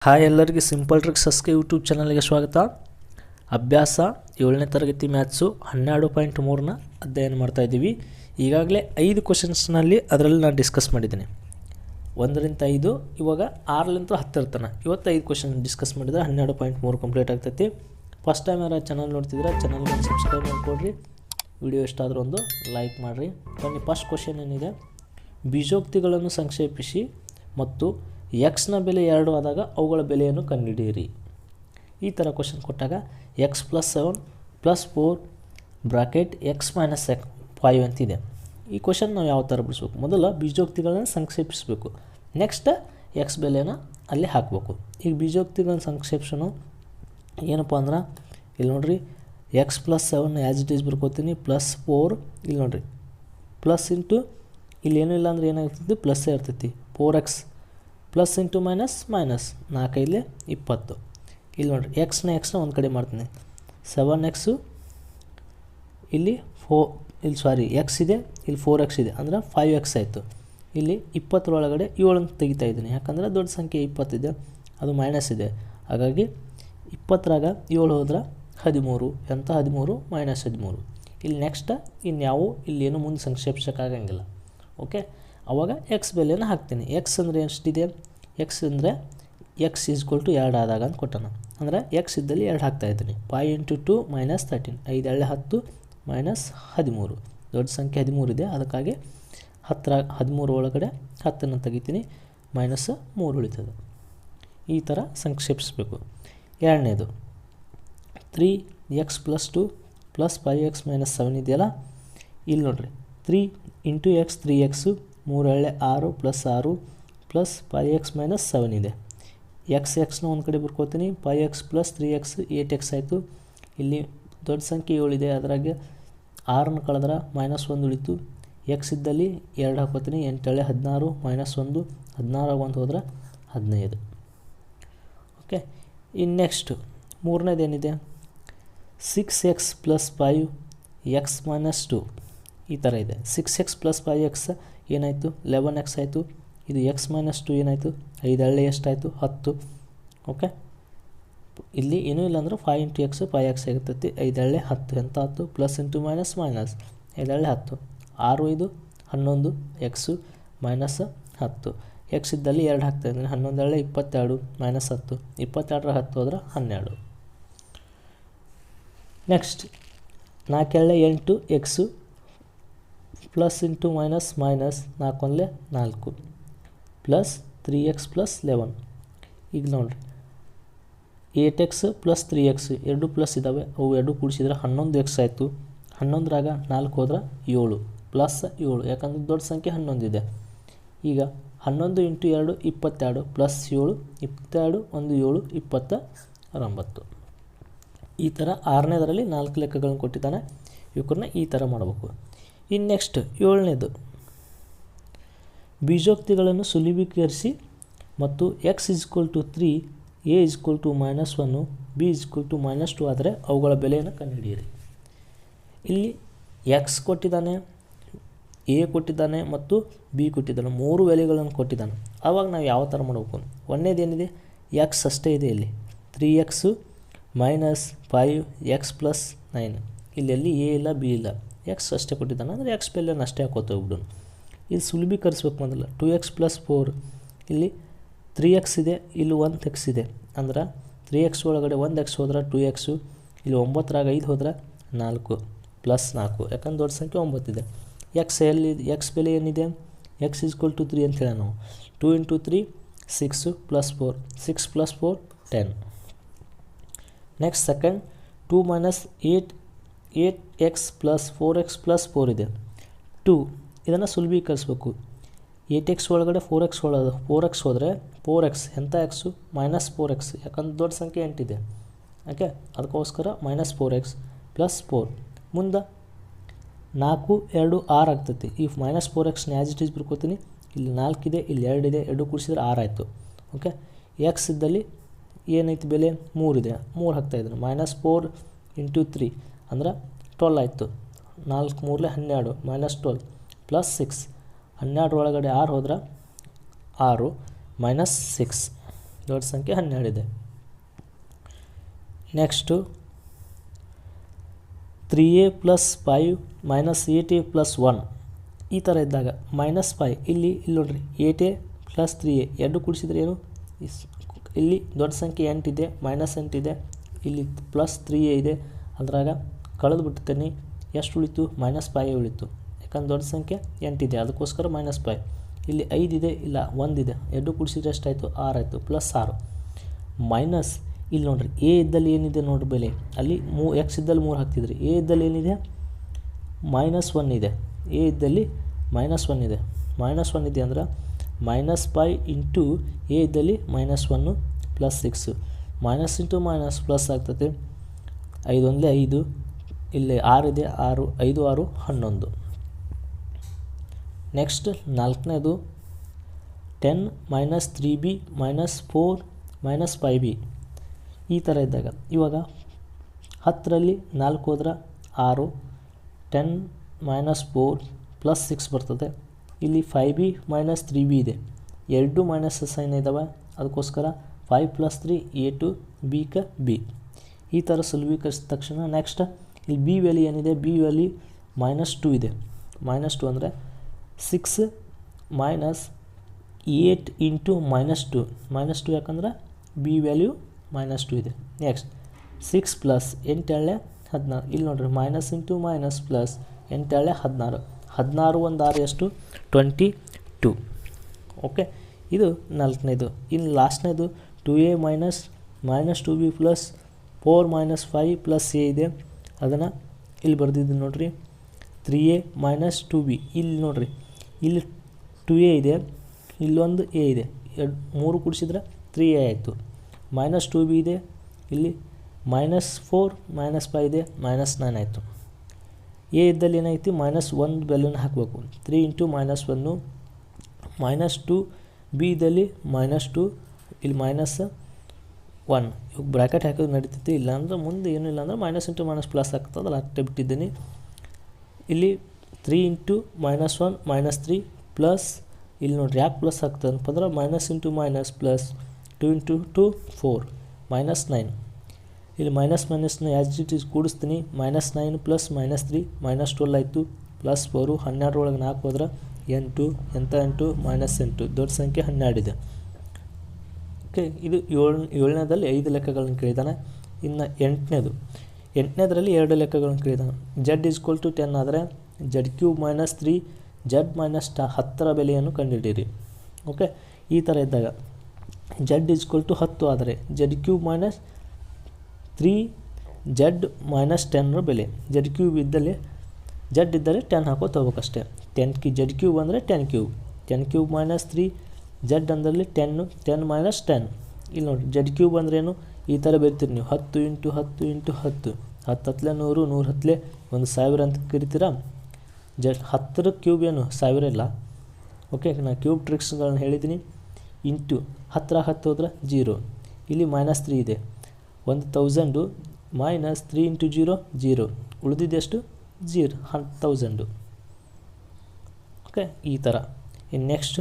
Hi ಎಲ್ಲರಿಗೆ simple ಟ್ರಿಕ್ಸಸ್ಗೆ YouTube ಚಾನಲ್ಗೆ ಸ್ವಾಗತ. ಅಭ್ಯಾಸ 7ನೇ ತರಗತಿ ಮ್ಯಾಥ್ಸು 12.3ನ ಅಧ್ಯಯನ ಮಾಡ್ತಾ ಇದ್ದೀವಿ. ಈಗಾಗಲೇ 5 ಕ್ವಶನ್ಸ್ನಲ್ಲಿ ಅದರಲ್ಲಿ ನಾನು ಡಿಸ್ಕಸ್ ಮಾಡಿದ್ದೀನಿ. 1ರಿಂದ 5, ಇವಾಗ 6ರಿಂದ 10 ಇರ್ತಾನೆ. ಇವತ್ತು 5 ಕ್ವಶನ್ ಡಿಸ್ಕಸ್ ಮಾಡಿದರೆ 12.3 ಕಂಪ್ಲೀಟ್ ಆಗ್ತೈತಿ. ಫಸ್ಟ್ ಟೈಮ್ ಯಾರು ಚಾನಲ್ ನೋಡ್ತಿದ್ರೆ ಚಾನಲ್ಗೆ ಸಬ್ಸ್ಕ್ರೈಬ್ ಮಾಡಿಕೊಡ್ರಿ. ವಿಡಿಯೋ ಇಷ್ಟ ಆದರೂ ಒಂದು ಲೈಕ್ ಮಾಡಿರಿ. ಬನ್ನಿ, ಫಸ್ಟ್ ಕ್ವಶನ್ ಏನಿದೆ, ಬೀಜೋಕ್ತಿಗಳನ್ನು ಸಂಕ್ಷೇಪಿಸಿ ಮತ್ತು ಎಕ್ಸ್ನ ಬೆಲೆ 2 ಆದಾಗ ಅವುಗಳ ಬೆಲೆಯನ್ನು ಕಂಡುಹಿಡಿಯಿರಿ. ಈ ಥರ ಕ್ವಶನ್ ಕೊಟ್ಟಾಗ x + 7 + 4 ಬ್ರಾಕೆಟ್ x - 5 ಅಂತಿದೆ. ಈ ಕ್ವಶನ್ ನಾವು ಯಾವ ಥರ ಬಿಡಿಸ್ಬೇಕು? ಮೊದಲು ಬೀಜೋಕ್ತಿಗಳನ್ನು ಸಂಕ್ಷೇಪಿಸಬೇಕು, ನೆಕ್ಸ್ಟ್ ಎಕ್ಸ್ ಬೆಲೆನ ಅಲ್ಲಿ ಹಾಕಬೇಕು. ಈಗ ಬೀಜೋಕ್ತಿಗಳನ್ನು ಸಂಕ್ಷೇಪಿಸೋನು ಏನಪ್ಪ ಅಂದ್ರೆ, ಇಲ್ಲಿ ನೋಡಿರಿ, x + 7 ಆ್ಯಸ್ ಇಟ್ ಈಸ್ ಬರ್ಕೋತೀನಿ, +4 ಇಲ್ಲಿ ನೋಡಿರಿ, ಪ್ಲಸ್ ಇಂಟು ಇಲ್ಲಿ ಏನೂ ಇಲ್ಲ ಅಂದರೆ ಏನಾಗ್ತೈತಿ, ಪ್ಲಸ್ಸೇ ಇರ್ತೈತಿ. 4x plus into minus minus, 4 × 5 = 20. ಇಲ್ಲಿ ನೋಡಿರಿ, ಎಕ್ಸ್ನ ಒಂದು ಕಡೆ ಮಾಡ್ತೀನಿ, 7x ಇಲ್ಲಿ ಎಕ್ಸ್ ಇದೆ, ಇಲ್ಲಿ 4x ಇದೆ, ಅಂದರೆ 5x ಆಯಿತು. ಇಲ್ಲಿ 20 ಒಳಗಡೆ 7 ತೆಗಿತಾ ಇದ್ದೀನಿ, ಯಾಕಂದರೆ ದೊಡ್ಡ ಸಂಖ್ಯೆ 20 ಇದೆ, ಅದು ಮೈನಸ್ ಇದೆ. ಹಾಗಾಗಿ 20ರಾಗ 7 ಹೋದ್ರೆ 13, ಎಂಥ 13 -13. ಇಲ್ಲಿ ನೆಕ್ಸ್ಟ್ ಇನ್ಯಾವು ಇಲ್ಲೇನು ಮುಂದೆ ಸಂಕ್ಷೇಪಿಸೋಕ್ಕಾಗಂಗಿಲ್ಲ. ಓಕೆ, ಆವಾಗ ಎಕ್ಸ್ ಬೆಲೆಯನ್ನು ಹಾಕ್ತೀನಿ. ಎಕ್ಸ್ ಅಂದರೆ ಎಷ್ಟಿದೆ? ಎಕ್ಸ್ ಅಂದರೆ x = 2 ಆದಾಗ ಅಂತ ಕೊಟ್ಟಣ, ಅಂದರೆ ಎಕ್ಸ್ ಇದ್ದಲ್ಲಿ 2 ಹಾಕ್ತಾಯಿದ್ದೀನಿ. 5 × 2 - 13, 5 × 10 - 13. ದೊಡ್ಡ ಸಂಖ್ಯೆ 13 ಇದೆ, ಅದಕ್ಕಾಗಿ 13 ಒಳಗಡೆ 10 ತೆಗಿತೀನಿ, -3 ಉಳಿತದೆ. ಈ ಥರ ಸಂಕ್ಷೇಪಿಸಬೇಕು. ಎರಡನೇದು 3x + 2 + 5x - 7 ಇದೆಯಲ್ಲ, ಇಲ್ಲಿ ನೋಡಿರಿ, 3 × x 3x, 3 × 6 + 6 + 5x - 7 ಇದೆ. ಎಕ್ಸ್ನ ಒಂದು ಕಡೆ ಬರ್ಕೋತೀನಿ, 5x + 3x 8x ಆಯಿತು. ಇಲ್ಲಿ ದೊಡ್ಡ ಸಂಖ್ಯೆ 7 ಇದೆ, ಅದರಾಗೆ 6ನ ಕಳೆದ್ರೆ -1 ಉಳಿತು. ಎಕ್ಸ್ ಇದ್ದಲ್ಲಿ 2 ಹಾಕೋತೀನಿ, 8 × 16 -1, 16 1 ಹೋದ್ರೆ 15. ಓಕೆ, ಇನ್ನು ನೆಕ್ಸ್ಟು ಮೂರನೇದು ಏನಿದೆ, 6x + 5x - 2 ಈ ಥರ ಇದೆ. 6x + 5x ಏನಾಯಿತು? 11x ಆಯಿತು. ಇದು x - 2 ಏನಾಯಿತು? 5 ಎಷ್ಟಾಯಿತು? 10. ಓಕೆ, ಇಲ್ಲಿ ಏನೂ ಇಲ್ಲ ಅಂದ್ರೆ 5 × x 5x ಆಗಿರ್ತೈತಿ. 5 10, ಎಂಥ 10? Plus into minus minus, 5 10, 6 5 11, x -10. X ಇದ್ದಲ್ಲಿ 2 ಹಾಕ್ತಾಯಿದ್ದೀನಿ, 11 22 -10, 22 10 ಹೋದ್ರೆ 12. Next 4 8 x plus into minus minus, 4 4 plus 3x + 11. ಈಗ ನೋಡಿರಿ, 8x + 3x ಎರಡು ಪ್ಲಸ್ ಇದ್ದಾವೆ, ಅವು ಎರಡು ಕೂಡಿಸಿದ್ರೆ 11x ಆಯಿತು. 11ರಾಗ 4 ಹೋದ್ರೆ 7 +7, ಯಾಕಂದ್ರೆ ದೊಡ್ಡ ಸಂಖ್ಯೆ 11 ಇದೆ. ಈಗ 11 × 2 22 +7 22 1 7 29. ಈ ಥರ 6ನೇದರಲ್ಲಿ 4 ಲೆಕ್ಕಗಳನ್ನು ಕೊಟ್ಟಿದ್ದಾನೆ. ಇವಕ್ಕನ್ನ ಈ ಥರ ಮಾಡಬೇಕು. ಇನ್ನು ನೆಕ್ಸ್ಟ್ 7ನೇದು, ಬೀಜೋಕ್ತಿಗಳನ್ನು ಸುಲಭೀಕರಿಸಿ ಮತ್ತು x = 3, a = -1, b = -2 ಆದರೆ ಅವುಗಳ ಬೆಲೆಯನ್ನು ಕಂಡುಹಿಡಿಯಿರಿ. ಇಲ್ಲಿ ಎಕ್ಸ್ ಕೊಟ್ಟಿದ್ದಾನೆ, ಎ ಕೊಟ್ಟಿದ್ದಾನೆ ಮತ್ತು ಬಿ ಕೊಟ್ಟಿದ್ದಾನೆ, 3 ಬೆಲೆಗಳನ್ನು ಕೊಟ್ಟಿದ್ದಾನೆ. ಆವಾಗ ನಾವು ಯಾವ ಥರ ಮಾಡಬೇಕು? ಒಂದನೇದೇನಿದೆ, ಎಕ್ಸ್ ಅಷ್ಟೇ ಇದೆ. ಇಲ್ಲಿ 3x - 5x + 9, ಇಲ್ಲೆಲ್ಲಿ ಎ ಇಲ್ಲ ಬಿ ಇಲ್ಲ, ಎಕ್ಸ್ ಅಷ್ಟೇ ಕೊಟ್ಟಿದ್ದಾನೆ, ಅಂದರೆ ಎಕ್ಸ್ ಬೆಲೆಯನ್ನು ಅಷ್ಟೇ ಹಾಕೋತ ಹೋಗ್ಬಿಡೋಣ. ಇಲ್ಲಿ ಸುಲಭೀಕರಿಸ್ಬೇಕು. ಮೊದಲು 2x + 4, ಇಲ್ಲಿ 3x ಇದೆ, ಇಲ್ಲಿ 1x ಇದೆ, ಅಂದ್ರೆ 3x ಒಳಗಡೆ 1x ಹೋದ್ರೆ 2x, ಇಲ್ಲಿ 9ರಾಗ 5 ಹೋದ್ರೆ 4 +4, ಯಾಕಂದ್ರೆ ದೊಡ್ಡ ಸಂಖ್ಯೆ 9 ಇದೆ. ಎಕ್ಸ್ ಬೆಲೆ ಏನಿದೆ? x = 3 ಅಂತ ಹೇಳ ನಾವು. 2 × 3 6 + 4, 6 + 4 10. ನೆಕ್ಸ್ಟ್ ಸೆಕೆಂಡ್ 2 - 8x + 4x + 4 ಇದೆ. 2 ಇದನ್ನು ಸುಲಭೀಕರಿಸಬೇಕು. 8x ಒಳಗಡೆ 4x ಹೋದರೆ 4x, ಎಂಥ ಎಕ್ಸು? -4x, ಯಾಕಂದ್ರೆ ದೊಡ್ಡ ಸಂಖ್ಯೆ 8 ಇದೆ. ಓಕೆ, ಅದಕ್ಕೋಸ್ಕರ -4x + 4. ಮುಂದೆ 4 2 6 ಆಗ್ತೈತಿ. ಈ -4xನ ಆ್ಯಸ್ ಇಟ್ ಈಸ್ ಬರ್ಕೋತೀನಿ. ಇಲ್ಲಿ 4 ಇದೆ, ಇಲ್ಲಿ 2 ಇದೆ, 2 ಕೂಡಿಸಿದ್ರೆ 6 ಆಯಿತು. ಓಕೆ, ಎಕ್ಸ್ ಇದ್ದಲ್ಲಿ ಏನೈತಿ ಬೆಲೆ? 3 ಇದೆ, 3 ಹಾಕ್ತಾಯಿದ್ದೀನಿ. -4 × 3 ಅಂದ್ರೆ 12 ಆಯಿತು. 4 3 12 -12 +6, 12 ಒಳಗಡೆ 6 ಹೋದ್ರೆ 6 -6. ದೊಡ್ಡ ಸಂಖ್ಯೆ 12 ಇದೆ. ನೆಕ್ಸ್ಟು 3a + 5 - 8a + 1 ಈ ಥರ ಇದ್ದಾಗ -5 ಇಲ್ಲಿ ನೋಡ್ರಿ 8a + 3a ಎರಡು ಕೂಡಿಸಿದ್ರೆ ಏನು, ಇಲ್ಲಿ ದೊಡ್ಡ ಸಂಖ್ಯೆ 8 ಇದೆ, -8 ಇದೆ, ಇಲ್ಲಿ +3a ಇದೆ, ಅದ್ರಾಗ ಕಳೆದು ಬಿಡ್ತೀನಿ. ಎಷ್ಟು ಉಳಿತು? -5 ಉಳಿತು. ಯಾಕಂದ್ರೆ ದೊಡ್ಡ ಸಂಖ್ಯೆ 8 ಇದೆ, ಅದಕ್ಕೋಸ್ಕರ -5. ಇಲ್ಲಿ 5 ಇದೆ, ಇಲ್ಲ 1 ಇದೆ, ಎರಡು ಕೂಡಿಸಿದ್ರೆ ಎಷ್ಟಾಯಿತು? 6 ಆಯಿತು, +6 ಮೈನಸ್ ಇಲ್ಲಿ ನೋಡ್ರಿ ಎ ಇದ್ದಲ್ಲಿ ಏನಿದೆ ನೋಡ್ರಿ ಬೆಲೆ, ಅಲ್ಲಿ ಎಕ್ಸ್ ಇದ್ದಲ್ಲಿ 3 ಹಾಕ್ತಿದ್ರಿ, ಎ ಇದ್ದಲ್ಲಿ ಏನಿದೆ? -1 ಇದೆ. ಎ ಇದ್ದಲ್ಲಿ -1 ಇದೆ. -1 ಇದೆ ಅಂದ್ರೆ -5 ಇಂಟು ಎ ಇದ್ದಲ್ಲಿ -1 + 6 ಮೈನಸ್ ಇಂಟು ಮೈನಸ್ ಪ್ಲಸ್ ಆಗ್ತದೆ. 5 1 5, ಇಲ್ಲಿ 6 ಇದೆ, 6 5 6 11. ನೆಕ್ಸ್ಟ್ 4ನೇದು 10 - 3b - 4 - 5b ಈ ಥರ ಇದ್ದಾಗ ಇವಾಗ 10ರಲ್ಲಿ 4 ಹೋದ್ರೆ 6, 10 - 4 + 6 ಬರ್ತದೆ. ಇಲ್ಲಿ 5b - 3b ಇದೆ, ಎರಡು ಮೈನಸ್ ಸೈನ್ ಇದ್ದಾವೆ, ಅದಕ್ಕೋಸ್ಕರ 5 + 3 8 b ಕ b ಈ ಥರ ಸುಲಭೀಕರಿಸಿದ ತಕ್ಷಣ ನೆಕ್ಸ್ಟ್ ಇಲ್ಲಿ ಬಿ ವ್ಯಾಲ್ಯೂ ಏನಿದೆ? ಬಿ ವ್ಯಾಲ್ಯೂ -2 ಇದೆ. -2 ಅಂದರೆ 6 - 8 ಇಂಟು -2 -2 ಯಾಕಂದ್ರೆ ಬಿ ವ್ಯಾಲ್ಯೂ -2 ಇದೆ. ನೆಕ್ಸ್ಟ್ 6 + 8 × 16 ಇಲ್ಲಿ ನೋಡ್ರಿ ಮೈನಸ್ ಇಂಟು ಮೈನಸ್ ಪ್ಲಸ್ 8 × 16 16 1 6 ಎಷ್ಟು? 22. ಓಕೆ, ಇದು 4ನೇದು. ಇನ್ನು ಲಾಸ್ಟ್ನೇದು 2a - 2b + 4 - 5 + a ಇದೆ, ಅದನ್ನು ಇಲ್ಲಿ ಬರ್ದಿದ್ದೀನಿ ನೋಡ್ರಿ. 3a - 2b ಇಲ್ಲಿ ನೋಡ್ರಿ, ಇಲ್ಲಿ 2a ಇದೆ, ಇಲ್ಲೊಂದು a ಇದೆ, 3 ಕೂಡಿಸಿದ್ರೆ 3a ಆಯಿತು. -2b ಇದೆ, ಇಲ್ಲಿ -4 - 5 ಇದೆ, -9 ಆಯಿತು. ಎ ಇದ್ದಲ್ಲಿ ಏನಾಯ್ತು? -1 ಬೆಲೆನ ಹಾಕಬೇಕು, 3 ಇಂಟು -1 -2. ಬಿ ಇದ್ದಲ್ಲಿ -2, ಇಲ್ಲಿ -1 ಇವಾಗ ಬ್ರ್ಯಾಕೆಟ್ ಹಾಕೋದು ನಡೀತೈತಿ, ಇಲ್ಲಾಂದ್ರೆ ಮುಂದೆ ಏನೂ ಇಲ್ಲ ಅಂದ್ರೆ ಮೈನಸ್ ಇಂಟು ಮೈನಸ್ ಪ್ಲಸ್ ಆಗ್ತದೆ, ಅಲ್ಲಿ ಅಷ್ಟೇ ಬಿಟ್ಟಿದ್ದೀನಿ. ಇಲ್ಲಿ 3 ಇಂಟು -1 -3 ಪ್ಲಸ್ ಇಲ್ಲಿ ನೋಡ್ರಿ ಯಾಕೆ ಪ್ಲಸ್ ಆಗ್ತದೆ ಅಂತಂದ್ರೆ minus into minus plus 2 into 2 4 -9. ಇಲ್ಲಿ ಮೈನಸ್ನ ಆ್ಯಸ್ ಇಟ್ ಈಸ್ ಕೂಡಿಸ್ತೀನಿ. -9 + -3 -12 ಆಯಿತು, +4 12 ಒಳಗೆ 4 ಹೋದ್ರೆ 8 ಎಂಥ 8 -8 ದೊಡ್ಡ ಸಂಖ್ಯೆ 12 ಇದೆ. ಓಕೆ, ಇದು 7ನೇದಲ್ಲಿ 5 ಲೆಕ್ಕಗಳನ್ನು ಕೇಳಿದ್ದಾನೆ. ಇನ್ನು 8ನೇದರಲ್ಲಿ 2 ಲೆಕ್ಕಗಳನ್ನು ಕೇಳಿದ್ದಾನೆ. z = 10 ಆದರೆ z³ - 3 z - 10ರ ಬೆಲೆಯನ್ನು ಕಂಡುಹಿಡಿಯಿರಿ. ಓಕೆ, ಈ ಥರ ಇದ್ದಾಗ z = 10 ಆದರೆ z³ - 3 z - 10ರ ಬೆಲೆ. z³ ಇದ್ದಲ್ಲಿ z 10 ಹಾಕೋತ ಹೋಗ್ಬೇಕಷ್ಟೇ. z³ ಅಂದರೆ 10³ 10³ - 3 z ಅಂದಲ್ಲಿ 10 10 - 10. ಇಲ್ಲಿ ನೋಡಿ z³ ಅಂದ್ರೇನು? ಈ ಥರ ಬರ್ತೀರಿ ನೀವು 10 ಇಂಟು 10 ಇಂಟು 10 10 ಹತ್ತಲೆ 100 100 ಹತ್ತಲೆ 1000 ಅಂತ ಕರಿತೀರಾ. 10ರ ಕ್ಯೂಬ್ ಏನು 1000 ಇಲ್ಲ. ಓಕೆ, ನಾನು ಕ್ಯೂಬ್ ಟ್ರಿಕ್ಸ್ಗಳನ್ನ ಹೇಳಿದ್ದೀನಿ. ಇಂಟು 10 10 ಹೋದ್ರೆ 0, ಇಲ್ಲಿ -3 ಇದೆ, 1000 -3 ಇಂಟು 0 0, ಉಳಿದಿದ್ದೆಷ್ಟು? 0 1000. ಓಕೆ, ಈ ಥರ. ಇನ್ನು ನೆಕ್ಸ್ಟ್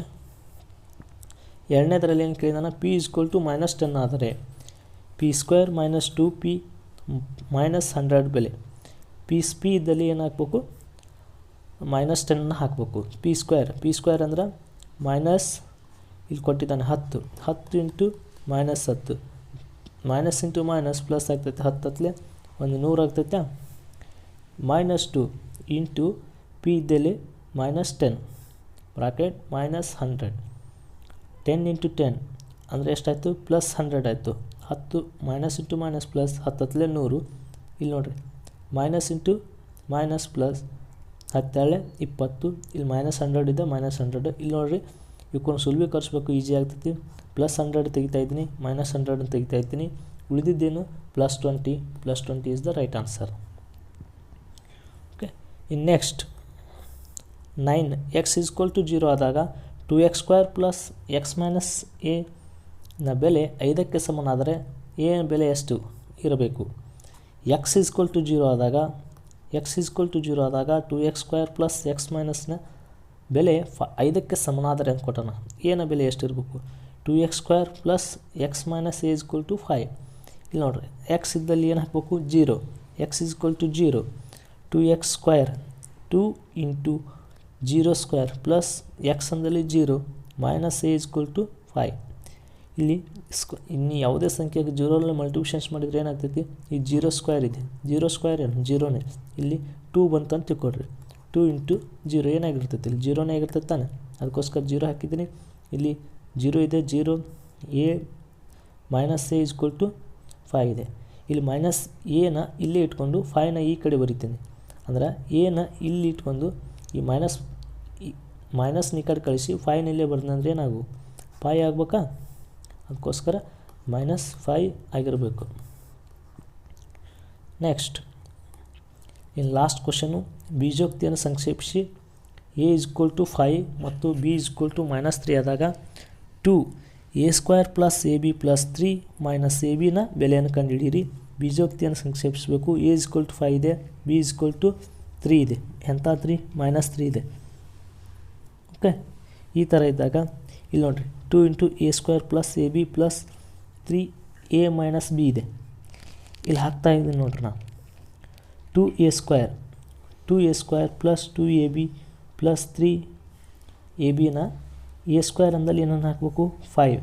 2ನೇದರಲ್ಲಿ ಏನು ಕೇಳಿದಾನ? p = -10 ಆದರೆ p² - 2p - 100 ಬೆಲೆ. p ಇದ್ದಲ್ಲಿ ಏನು ಹಾಕ್ಬೇಕು? -10 ಹಾಕಬೇಕು. p² ಅಂದ್ರೆ ಮೈನಸ್ ಇಲ್ಲಿ ಕೊಟ್ಟಿದ್ದಾನೆ 10 10 into -10 minus into minus plus ಆಗ್ತೈತೆ, 10 ಹತ್ತಲೆ 100 ಆಗ್ತೈತೆ. -2 ಇಂಟು p ಇದ್ದಲ್ಲಿ -10 ಬ್ರಾಕೆಟ್ -100 10 ಇಂಟು 10 ಅಂದರೆ ಎಷ್ಟಾಯಿತು? +100 ಆಯಿತು. 10 ಮೈನಸ್ ಇಂಟು ಮೈನಸ್ ಪ್ಲಸ್ 10 ಹತ್ತಲೆ 100. ಇಲ್ಲಿ ನೋಡಿರಿ ಮೈನಸ್ ಇಂಟು ಮೈನಸ್ ಪ್ಲಸ್ 10 20, ಇಲ್ಲಿ -100 ಇದೆ, -100. ಇಲ್ಲಿ ನೋಡಿರಿ ಇವಕ್ಕೊಂದು ಸುಲಭೀಕರಿಸ್ಬೇಕು, ಈಸಿ ಆಗ್ತೈತಿ. +100 ತೆಗಿತಾ ಇದ್ದೀನಿ, -100 ತೆಗಿತಾ ಇದ್ದೀನಿ, ಉಳಿದಿದ್ದೇನು? +20 +20 is the right answer. Okay, ಇನ್ನು ನೆಕ್ಸ್ಟ್ 9 x = 0 ಆದಾಗ 2x² + x - a ನ ಬೆಲೆ 5ಕ್ಕೆ ಸಮನಾದರೆ a ನ ಬೆಲೆ ಎಷ್ಟು ಇರಬೇಕು? x = 0 ಆದಾಗ 2x² + x - ನ ಬೆಲೆ 5ಕ್ಕೆ ಸಮನಾದರೆ ಅಂತ ಕೊಟ್ಟಣ. a ನ ಬೆಲೆ ಎಷ್ಟಿರಬೇಕು? 2x² plus X minus A equal to 5. ಇಲ್ಲಿ ನೋಡಿರಿ ಎಕ್ಸ್ ಇದ್ದಲ್ಲಿ ಏನು ಹಾಕಬೇಕು 0, X equal to 0, 2x² 2 into 0² plus X ಅಂದಲ್ಲಿ 0 ಮೈನಸ್ ಎ ಈಕ್ವಲ್ ಟು 5. ಇಲ್ಲಿ ಇನ್ನು ಯಾವುದೇ ಸಂಖ್ಯೆಗೆ 0 ಮಲ್ಟಿಪ್ಲಿಕೇಶನ್ಸ್ ಮಾಡಿದರೆ ಏನಾಗ್ತೈತಿ, ಈ 0² ಇದೆ, 0² ಏನು 0ನೇ, ಇಲ್ಲಿ 2 ಬಂತಂತ ತಿಳ್ಕೊಡ್ರಿ, 2 ಇಂಟು 0 ಏನಾಗಿರ್ತೈತಿ, ಇಲ್ಲಿ 0ನೇ ಆಗಿರ್ತೈತೆ ತಾನೆ, ಅದಕ್ಕೋಸ್ಕರ 0 ಹಾಕಿದ್ದೀನಿ. ಇಲ್ಲಿ 0 ಇದೆ, 0 a minus A equal to 5 ಇದೆ. ಇಲ್ಲಿ ಮೈನಸ್ ಎನ ಇಲ್ಲೇ ಇಟ್ಕೊಂಡು 5ನ ಈ ಕಡೆ ಬರಿತೀನಿ, ಅಂದ್ರೆ ಎನ ಇಲ್ಲಿ ಇಟ್ಕೊಂಡು ಈ ಮೈನಸ್ನ ಈ ಕಡೆ ಕಳಿಸಿ 5ನ ಇಲ್ಲೇ ಬರ್ದಂದ್ರೆ ಏನಾಗು 5 ಆಗ್ಬೇಕಾ, ಅದಕ್ಕೋಸ್ಕರ -5 ಆಗಿರಬೇಕು. ನೆಕ್ಸ್ಟ್ ಇನ್ನು ಲಾಸ್ಟ್ ಕ್ವಶನು, ಬೀಜೋಕ್ತಿಯನ್ನು ಸಂಕ್ಷೇಪಿಸಿ ಎ ಈಕ್ವಲ್ ಟು 5 ಮತ್ತು ಬಿ ಈಕ್ವಲ್ ಟು -3 ಆದಾಗ 2a² plus A B plus 3 minus A ಬಿನ ಬೆಲೆಯನ್ನು ಕಂಡುಹಿಡಿಯಿರಿ. ಬೀಜೋಕ್ತಿಯನ್ನು ಸಂಕ್ಷೇಪಿಸಬೇಕು. ಎ ಈಕ್ವಲ್ ಟು 5 ಇದೆ, ಬಿ ಈಕ್ವಲ್ ಟು 3 ಇದೆ, ಎಂಥ 3 -3 ಇದೆ. ಓಕೆ, ಈ ಥರ ಇದ್ದಾಗ ಇಲ್ಲಿ ನೋಡಿರಿ 2 into a² plus A B plus 3a minus B ಇದೆ. ಇಲ್ಲಿ ಹಾಕ್ತಾ ಇದ್ದೀನಿ ನೋಡ್ರಿ ನಾನು 2a² plus 2ab plus 3ab a² ಅಂದಲ್ಲಿ ಏನನ್ನು ಹಾಕಬೇಕು 5²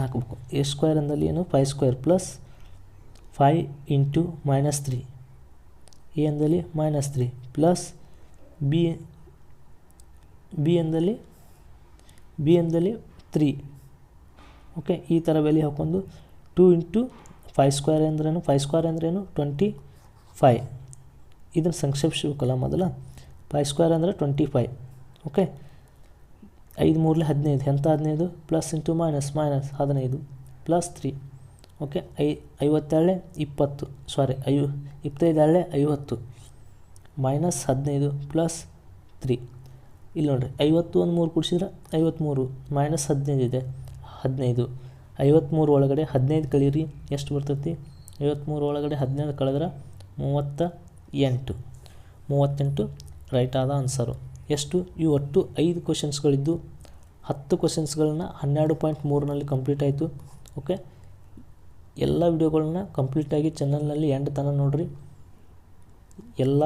ಹಾಕಬೇಕು. a² ಅಂದಲ್ಲಿ ಏನು 5² ಪ್ಲಸ್ 5 ಇಂಟು -3, ಎ ಅಂದಲ್ಲಿ -3 ಪ್ಲಸ್ ಬಿ ಅಂದಲ್ಲಿ 3. ಓಕೆ, ಈ ಥರ ಬೆಲೆ ಹಾಕೊಂಡು 2 ಇಂಟು 5² ಅಂದ್ರೇನು, 5² ಅಂದ್ರೇನು 25. ಇದನ್ನು ಸಂಕ್ಷೇಪಿಸಬೇಕಲ್ಲ ಮೊದಲ, 5² ಅಂದರೆ 25. ಓಕೆ, 5 3 15, ಎಂಥ 15 plus into minus 15 plus 3. Okay, 57 20, ಸಾರಿ 25 50 ಮೈನಸ್ 15 ಪ್ಲಸ್ 3. ಇಲ್ಲಿ ನೋಡಿರಿ 50 ಒಂದು 3 ಕೂಡಿಸಿದ್ರೆ 53 ಮೈನಸ್ 15 ಇದೆ 15. 53 ಒಳಗಡೆ 15 ಕಳೀರಿ, ಎಷ್ಟು ಬರ್ತೈತಿ, 53 ಒಳಗಡೆ 15 ಕಳೆದ್ರೆ 38 ರೈಟ್ ಆದ ಆನ್ಸರು. ಎಷ್ಟು, ಇವು ಒಟ್ಟು 5 ಕ್ವಶನ್ಸ್ಗಳಿದ್ದು 10 ಕ್ವಶನ್ಸ್ಗಳನ್ನ 12.3ನಲ್ಲಿ ಕಂಪ್ಲೀಟ್ ಆಯಿತು. ಓಕೆ, ಎಲ್ಲ ವಿಡಿಯೋಗಳನ್ನ ಕಂಪ್ಲೀಟಾಗಿ ಚಾನಲ್ನಲ್ಲಿ ಎಂಡ್ ತನಕ ನೋಡಿರಿ. ಎಲ್ಲ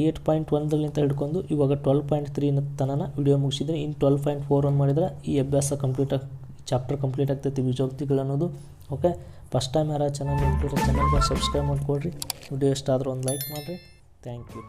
8.1ದಲ್ಲಿಂದ ಹಿಡ್ಕೊಂಡು ಇವಾಗ 12.3 ತನಕ ವಿಡಿಯೋ ಮುಗಿಸಿದರೆ ಇನ್ನು 12.41 ಮಾಡಿದ್ರೆ ಈ ಅಭ್ಯಾಸ ಚಾಪ್ಟರ್ ಕಂಪ್ಲೀಟ್ ಆಗ್ತೈತಿ ಬೀಜೋಕ್ತಿಗಳು ಅನ್ನೋದು. ಓಕೆ, ಫಸ್ಟ್ ಟೈಮ್ ಯಾರು ಚಾನಲ್ ನೋಡ್ತಿರೋ ಚಾನಲ್ಗೆ ಸಬ್ಸ್ಕ್ರೈಬ್ ಮಾಡ್ಕೊಳ್ರಿ. ವಿಡಿಯೋ ಇಷ್ಟ ಆದರೂ ಒಂದು ಲೈಕ್ ಮಾಡಿರಿ. Thank you.